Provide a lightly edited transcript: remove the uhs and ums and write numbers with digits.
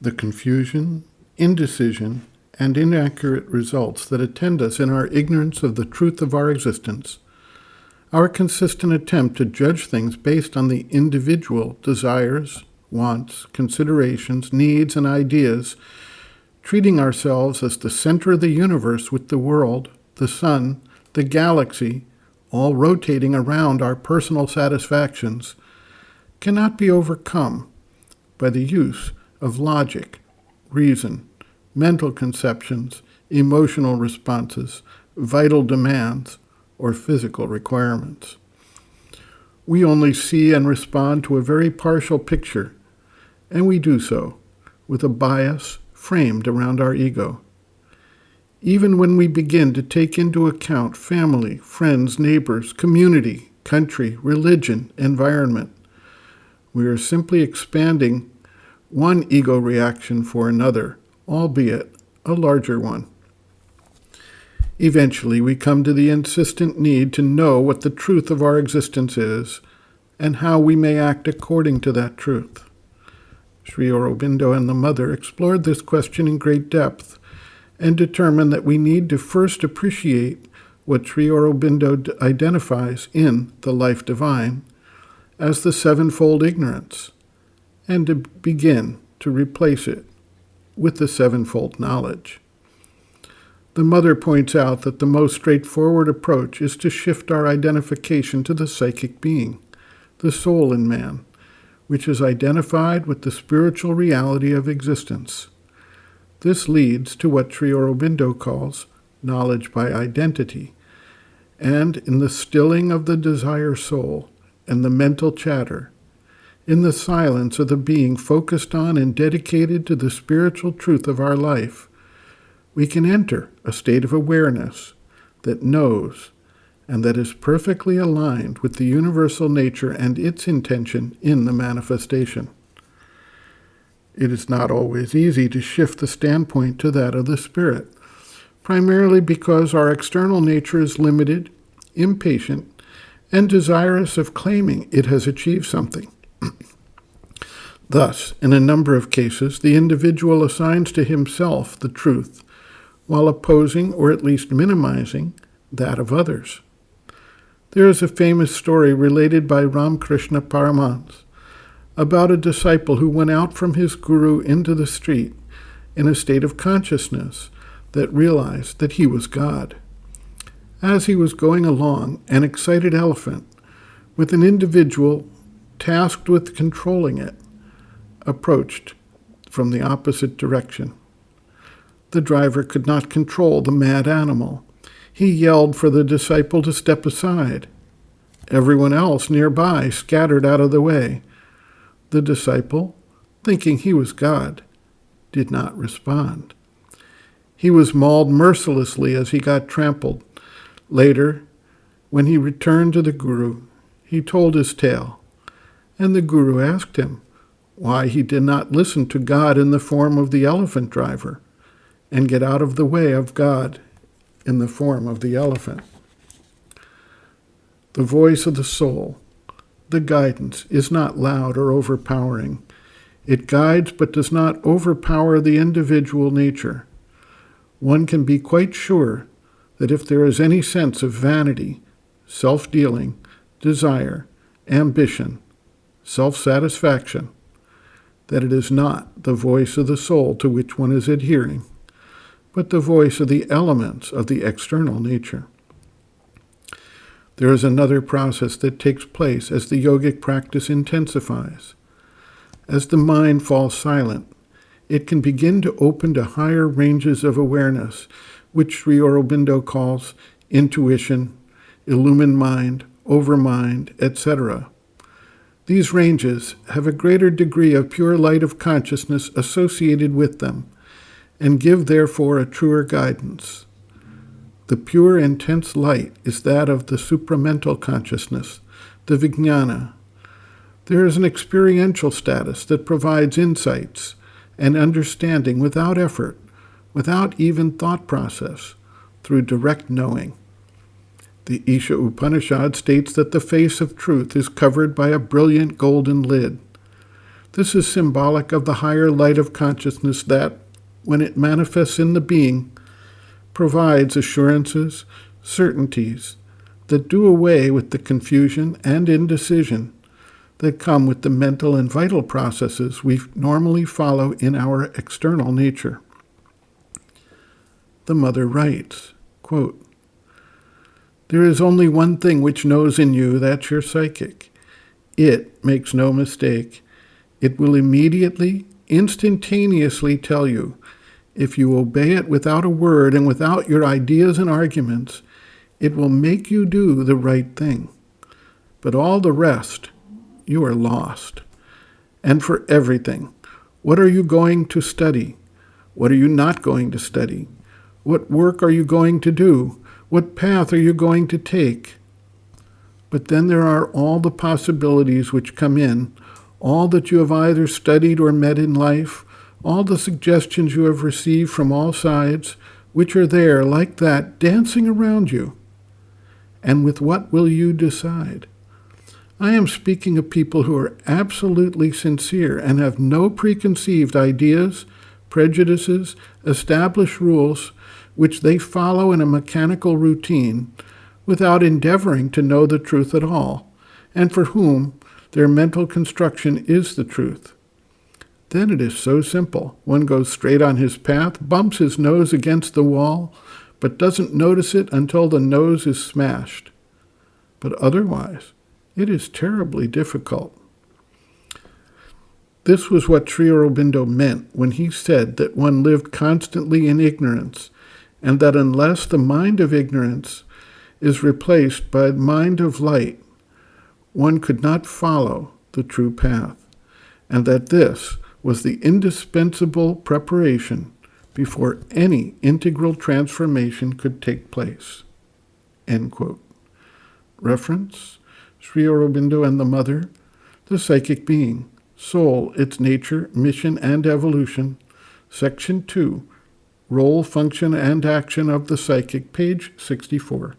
the confusion, indecision, and inaccurate results that attend us in our ignorance of the truth of our existence, our consistent attempt to judge things based on the individual desires, wants, considerations, needs, and ideas, treating ourselves as the center of the universe with the world, the sun, the galaxy, all rotating around our personal satisfactions, cannot be overcome by the use of logic, reason, mental conceptions, emotional responses, vital demands, or physical requirements. We only see and respond to a very partial picture, and we do so with a bias framed around our ego. Even when we begin to take into account family, friends, neighbors, community, country, religion, environment, we are simply expanding one ego reaction for another, albeit a larger one. Eventually, we come to the insistent need to know what the truth of our existence is and how we may act according to that truth. Sri Aurobindo and the mother explored this question in great depth and determined that we need to first appreciate what Sri Aurobindo identifies in the life divine as the sevenfold ignorance, and to begin to replace it with the sevenfold knowledge. The mother points out that the most straightforward approach is to shift our identification to the psychic being, the soul in man, which is identified with the spiritual reality of existence. This leads to what Sri Aurobindo calls knowledge by identity, and in the stilling of the desire soul and the mental chatter, in the silence of the being focused on and dedicated to the spiritual truth of our life, we can enter a state of awareness that knows and that is perfectly aligned with the universal nature and its intention in the manifestation. It is not always easy to shift the standpoint to that of the spirit, primarily because our external nature is limited, impatient, and desirous of claiming it has achieved something. Thus, in a number of cases, the individual assigns to himself the truth, while opposing or at least minimizing that of others. There is a famous story related by Ramakrishna Paramhans about a disciple who went out from his guru into the street in a state of consciousness that realized that he was God. As he was going along, an excited elephant, with an individual tasked with controlling it, approached from the opposite direction. The driver could not control the mad animal. He yelled for the disciple to step aside. Everyone else nearby scattered out of the way. The disciple, thinking he was God, did not respond. He was mauled mercilessly as he got trampled. Later, when he returned to the guru, he told his tale, and the guru asked him why he did not listen to God in the form of the elephant driver and get out of the way of God in the form of the elephant. The voice of the soul, the guidance, is not loud or overpowering. It guides but does not overpower the individual nature. One can be quite sure that if there is any sense of vanity, self-dealing, desire, ambition, self-satisfaction, that it is not the voice of the soul to which one is adhering, but the voice of the elements of the external nature. There is another process that takes place as the yogic practice intensifies. As the mind falls silent, it can begin to open to higher ranges of awareness, which Sri Aurobindo calls intuition, illumined mind, overmind, etc. These ranges have a greater degree of pure light of consciousness associated with them, and give therefore a truer guidance. The pure, intense light is that of the supramental consciousness, the vijnana. There is an experiential status that provides insights and understanding without effort, without even thought process, through direct knowing. The Isha Upanishad states that the face of truth is covered by a brilliant golden lid. This is symbolic of the higher light of consciousness that, when it manifests in the being, provides assurances, certainties that do away with the confusion and indecision that come with the mental and vital processes we normally follow in our external nature. The mother writes, quote, "There is only one thing which knows in you, that's your psychic. It makes no mistake. It will immediately, instantaneously tell you. If you obey it without a word and without your ideas and arguments, it will make you do the right thing. But all the rest, you are lost. And for everything, what are you going to study? What are you not going to study? What work are you going to do? What path are you going to take? But then there are all the possibilities which come in, all that you have either studied or met in life, all the suggestions you have received from all sides, which are there like that, dancing around you. And with what will you decide? I am speaking of people who are absolutely sincere and have no preconceived ideas, prejudices, established rules, which they follow in a mechanical routine without endeavoring to know the truth at all, and for whom their mental construction is the truth. Then it is so simple. One goes straight on his path, bumps his nose against the wall, but doesn't notice it until the nose is smashed. But otherwise, it is terribly difficult." This was what Sri Aurobindo meant when he said that one lived constantly in ignorance, and that unless the mind of ignorance is replaced by the mind of light, one could not follow the true path, and that this was the indispensable preparation before any integral transformation could take place. End quote. Reference, Sri Aurobindo and the Mother, The Psychic Being, Soul, Its Nature, Mission, and Evolution, Section 2, Role, Function, and Action of the Psychic, page 64.